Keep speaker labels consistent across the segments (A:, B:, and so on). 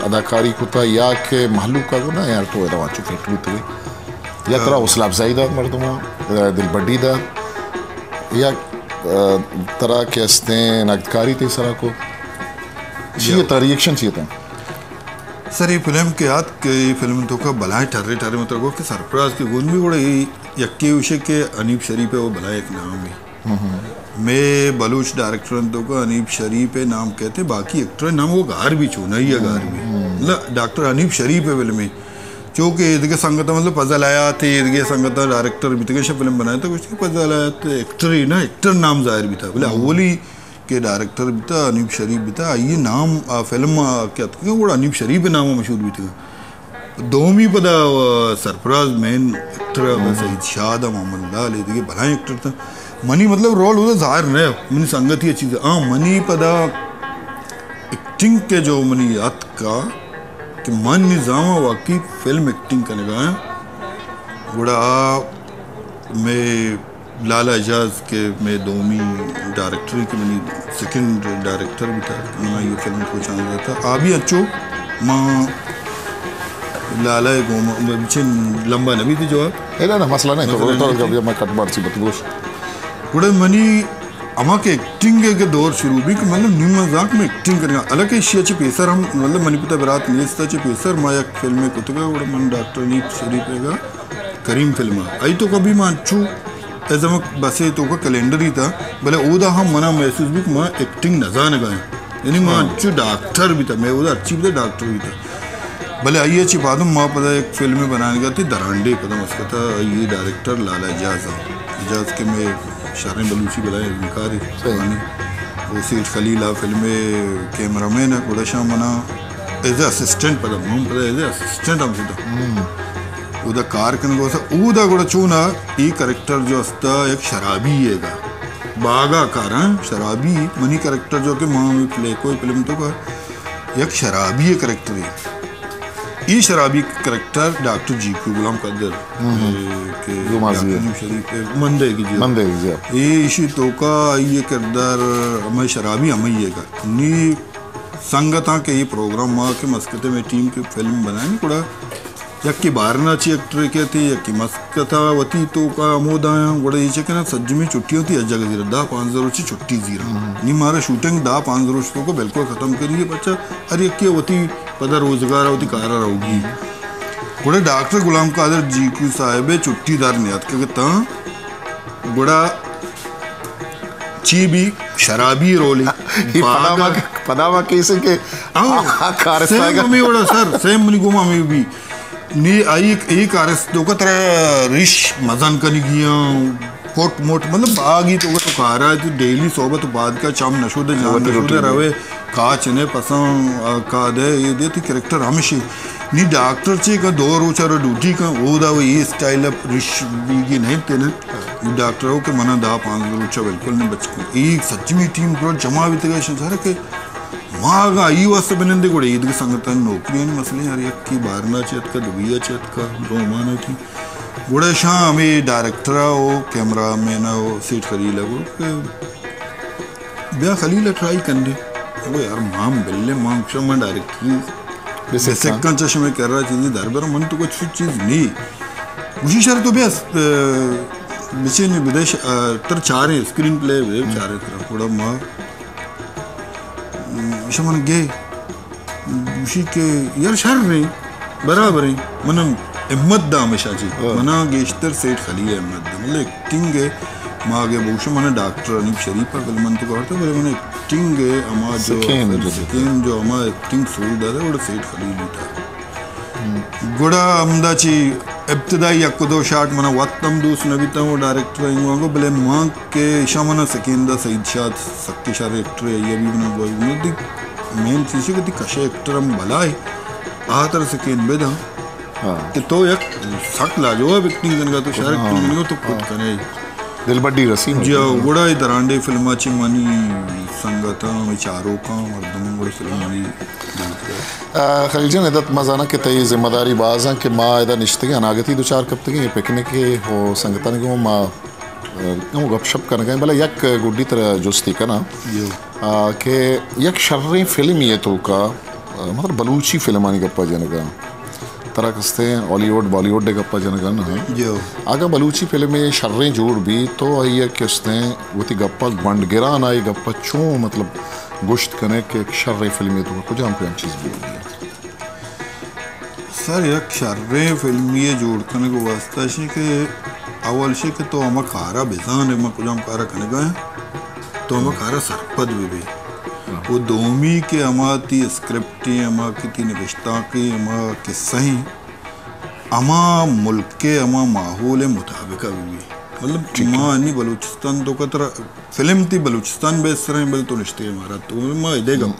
A: अदाकारी कुता या के महलू का ना यार तो एदा वाचू फैक्ट्री तो या तरह उसला अफजाई दा मर्दमा दिल बड्डी दा या तरह के हस्ते नगदकारी थे सरा को चाहिए था रिएक्शन चाहिए था
B: सर ये फिल्म के याद के ये फिल्म तो का बलाए ठर्रे ठर्रे मतलब को कि सरफराज के गुण भी बड़े यक्के विषय के अनीब शरीफ है वो बलाए एक नाम भी मैं बलूच डायरेक्टर तो का अनीब शरीफ है नाम कहते बाकी एक्टर नाम वो गार भी छू नहीं है गार भी मतलब डॉक्टर अनीब शरीफ है फिल्म में जो कि ईद के संगत मतलब पजल आया थे ईद के संगत डायरेक्टर भी तो फिल्म बनाया था कुछ पजल आया तो एक्टर ही ना एक्टर नाम जाहिर भी था बोले अवली के डायरेक्टर भी था अनीब शरीफ भी था ये नाम फिल्म क्या था वो अनीब शरीफ नाम मशहूर भी था दोमी पदा सरफराज मेन एक्टर सईद शाह मोहम्मद लाल ये भला एक्टर था मनी मतलब रोल वो जाहिर नहीं मनी संगत ही अच्छी थी हाँ मनी पदा एक्टिंग के जो मनी याद का कि मन निज़ाम वाकई फिल्म एक्टिंग करने का है बड़ा मैं लाला एजाज के मैं दोमी डायरेक्टर के मैंने सेकंड डायरेक्टर भी था मैं ये फिल्म को चाह रहा था अभी अच्छो माँ लाला लंबा नबी थी जो
A: है ना मसला नहीं तो जब मैं कट मार सी बतगोश
B: बड़े मनी अमा के एक्टिंग के दौर शुरू भी मतलब न्यू मजाक में एक्टिंग करेंगे अलग एशियाचे पेसर हम मतलब मणिपुता बरात नेस्ताचे पेसर माया फिल्म में कुतगा बड़ा मन डॉक्टर नीप शरीफ है करीम फिल्म आई तो कभी मैं अच्छू ऐसा मैं बसे तो का कैलेंडर ही था भले उदा हम मना महसूस भी मैं एक्टिंग नजा न गाए यानी मैं अच्छू डॉक्टर भी था मैं उदा अच्छी भी था डॉक्टर भी था भले आइए अच्छी बात माँ पता एक फिल्म में बनाने का थी दरांडे पता उसका था ये डायरेक्टर लाला एजाज के मैं शारन बलूची बुलाए निकारी वो सीट खलीला फिल्म में कैमरामैन है बड़ा शाह मना एज असिस्टेंट पता एज असिस्टेंट हम सीधा उदा कार कन गोसा उदा गुड़ा चूना ये करेक्टर जो अस्ता एक शराबी है बागा कार शराबी मनी करेक्टर जो कि माँ में प्ले कोई फिल्म तो का एक शराबी करेक्टर है ये शराबी करेक्टर डॉक्टर जी को गुलाम कदर के शरीफ मंदे की ये इसी तो का ये किरदार हमें शराबी हमें का नी संगता के ये प्रोग्राम माँ के मस्कते में टीम की फिल्म बनाए ना यक्की बारनाची एक्टर के थी यक्की मस्कता वती तो का आमोद आया बड़ा ये ना सज्ज में छुट्टी होती है जगह जीरा 10-5 रोज छुट्टी जीरा नहीं मारा शूटिंग 10-5 रोज तो को बिल्कुल खत्म करिए बच्चा अरे यक्की वती पता रोजगार होती कारा रहोगी बड़े डॉक्टर गुलाम कादर जी की साहिब छुट्टीदार नियत के बड़ा ची भी शराबी रोल
A: पदामा कैसे के
B: सेम बड़ा सर सेम मनी गुमा में भी नी आई एक आरस तो का तरह रिश मजान करनी किया कोट मोट मतलब बागी तो खा रहा है डेली सोबत बाद का चाम नशोदे रवे का चने पसंद का दे ये देती करेक्टर हमेशा नी डॉक्टर चे का दो रोचार ड्यूटी का वो दा वो ये स्टाइल अप रिश बीगी नहीं थे ना डॉक्टर हो के मना 10-5 रोचा बिल्कुल नहीं बच एक सच्ची में टीम प्रो जमा भी तक सारा के मागा ई वास्ते बनंदे को ईद के संगत नौकरी मसले यार यक्की बारना चेत का दुबिया चेत का रोमाना थी बड़े शाह हमें डायरेक्टर हो कैमरा मैन हो सीट खलीला वो ब्याह खलीला ट्राई कर दे वो यार माम बिल्ले माम शमा डायरेक्टरी सेकंड चश्मे कर रहा चीज़ दरबार मन तो कुछ चीज़ नहीं उसी शर तो ब्याह बिचे ने विदेश तर चारे स्क्रीन प्ले चारे तरह थोड़ा माँ शमन गे उसी के यार शर नहीं बराबर है मना हिम्मत दा हमेशा जी मना गेश्तर सेठ खली है हिम्मत दा मतलब एक्टिंग है माँ आगे बहुत मना डॉक्टर अनीब शरीफ का फिल्म तो करते बोले मैंने एक्टिंग है हमारा जो हमारा एक्टिंग सोल दादा वो सेठ खली था गुड़ा अमदाची इब्तदाई या दो शाट मना वत्तम दूस नबीता वो डायरेक्टर को बोले माँ के शमना सकेंदा सईद शाह सक्के शाह एक्टर है ये भी बना बोल मेन चीज़ है कि कशे एक्टर हम भला है आ तरह सकें बेदा कि तो एक सक लाजवाब एक्टिंग करने तो शायद एक्टिंग नहीं हो तो खुद करे
A: दिल बड्डी रसी
B: जी बड़ा ही दरांडे फिल्माची मनी संगता में चारों का मर्दों बड़ी फिल्म मनी
A: खलीजन इदत मजाना के तय जिम्मेदारी बाज़ा के माँ इधर निश्ते अनागती दो चार कब तक ये पिकनिक के हो संगता ने को माँ वो गपशप करने गए भला यक गुड्डी तरह जोस्ती का ना के यक शर्री फिल्म ये तो का मतलब बलूची फिल्मानी गप्पा जनगा तरह कस्ते हॉलीवुड बॉलीवुड डे गप्पा जनगा ना
B: जो
A: आगा बलूची फिल्में शर्रें जोड़ भी तो आइए किस्ते वो थी गप्पा बंड गिरा ना ये गप्पा चूँ मतलब गोश्त कने के शर्रें फिल्में तो कुछ हम कोई चीज़ भी होगी
B: सर एक शर्रें फिल्मी जोड़ करने को वास्ता है कि अवल से कि तो हम खारा बेजान है मैं कुछ हम खारा करने गए तो हम खारा सरपद भी वो दोमी के अमाती स्क्रिप्ट अमा की निविश्ता की अमा किस्सा ही अमा मुल्क के अमा माहौल मुताबिक भी मतलब माँ नहीं बलूचिस्तान तो कतरा फिल्म थी बलूचिस्तान बेस रहे बल तो रिश्ते हमारा तो माँ देगा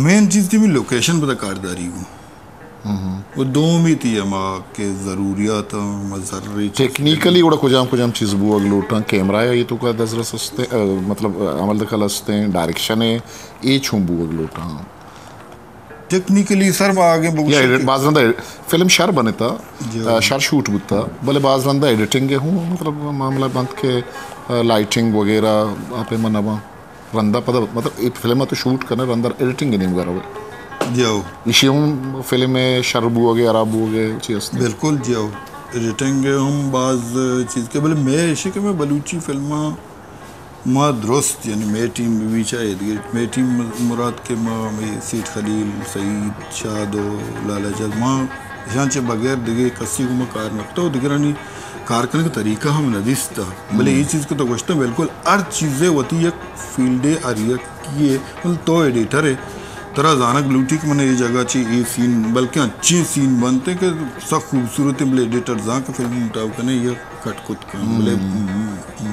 B: मेन चीज़ थी मैं लोकेशन पता कारदारी हूँ वो दोमी थी अमा के ज़रूरियात मज़र्री
A: टेक्निकली उड़ा कुछ हम चीज़ बुआ गलोटा कैमरा या ये तो का दसरा सस्ते मतलब अमल दखल हस्ते डायरेक्शन है ये छुं बुआ गलोटा
B: टेक्निकली सर आगे
A: या बाज रंदा फिल्म शर बने था शर शूट बुता भले बाज रंदा एडिटिंग के हूँ मतलब मामला बंद के लाइटिंग वगैरह आप मनाबा रंदा पता मतलब एक फिल्म तो शूट करना रंदा एडिटिंग नहीं वगैरह
B: जाओ
A: इशियों फिल्म में शरबू हो गया अराबू हो गया चीज़
B: बिल्कुल जाओ एडिटिंग हम बाज चीज़ के बोले मैं ऐसे कि मैं बलूची फिल्मा माँ दुरुस्त यानी मेरी टीम भी चाहिए मेरी टीम मुराद के माँ में सीट खलील सईद शादो लाला जद माँ यहाँ से बगैर दिखे कस्सी को मैं कार नकता हूँ दिखरानी कार करने का तरीका हम नदीस था भले ये चीज़ को तो कुछ बिल्कुल हर चीज़ें होती एक फील्डे आरिया किए मतलब तो एडिटर है तरह जानक लूटी कि मैंने ये जगह चाहिए ये सीन बल्कि अच्छे सीन बनते कि सब खूबसूरत बोले एडिटर जहाँ के फिल्म मुताबिक नहीं ये कटकुट का बोले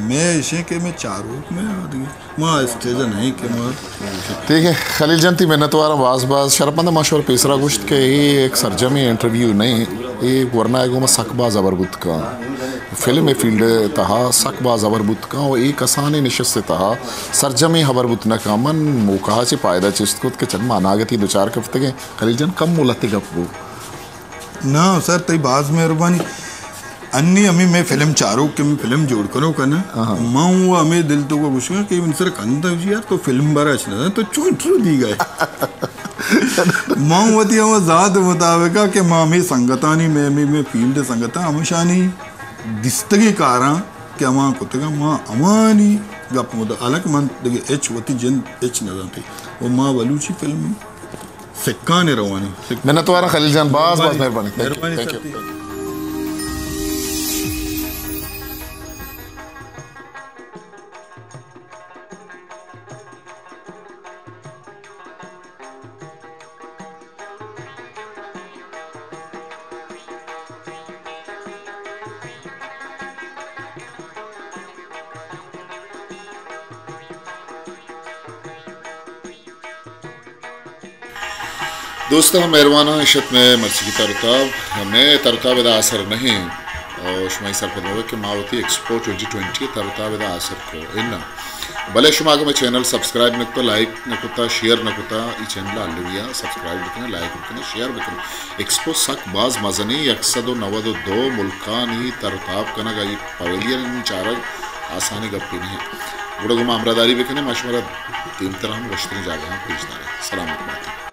B: मैं ऐसे के मैं चारों में आ गई माँ स्टेज नहीं कि माँ
A: ठीक है खलील जनती मेहनत वाला वाज बाज शरपंद मशहूर पेसरा गुश्त के ये एक सरजमी इंटरव्यू नहीं ये वरना है मैं सकबा ज़बरबुत का फिल्म फील्ड तहा सकबा ज़बरबुत का और एक आसानी निशस्त तहा सरजमी हबरबुत न का मन मुकाहा से पायदा चिस्त के चंद मानागती दो चार हफ्ते के खलील जन कम मुलते गप्पू
B: ना सर तई बाज मेहरबानी अन्नी हमें मैं फिल्म चारों के मैं फिल्म जोड़ करो का ना माँ हुआ हमें दिल तो को कुछ कि इनसे कंधा यार तो फिल्म बारा अच्छा तो चूंटू दी गए माँ होती हम ज़ात मुताबिक कि माँ में संगतानी में फील्ड संगता हमेशा नहीं दिस्तगी कारा कि अमा को तक माँ अमानी गप मुदा अलग मन देखिए एच होती जन एच न जाती वो माँ बलूची फिल्म सिक्का ने रवानी
A: मैंने तो खलील जान बाज बाज मेहरबानी थैंक यू दोस्तों मेहरबाना इशत में मर्ची की तरताब मैं तरताब दा असर नहीं और शुमाई सर पर कि मावती एक्सपो 2020 तरताब दा असर को इन्ना भले शुमा को मैं चैनल सब्सक्राइब न तो लाइक न कुता शेयर न कुता ये चैनल अलविया सब्सक्राइब बिकने लाइक बिकने शेयर बिकने एक्सपो सक बाज मजनी 192 मुल्कानी तरताब कना गई पवेलियन चार आसानी गप्पी नहीं गुड़गुमा अमरादारी बिकने मशवरा तीन तरह हम वश्तरी जागा भेजना है सलामत बात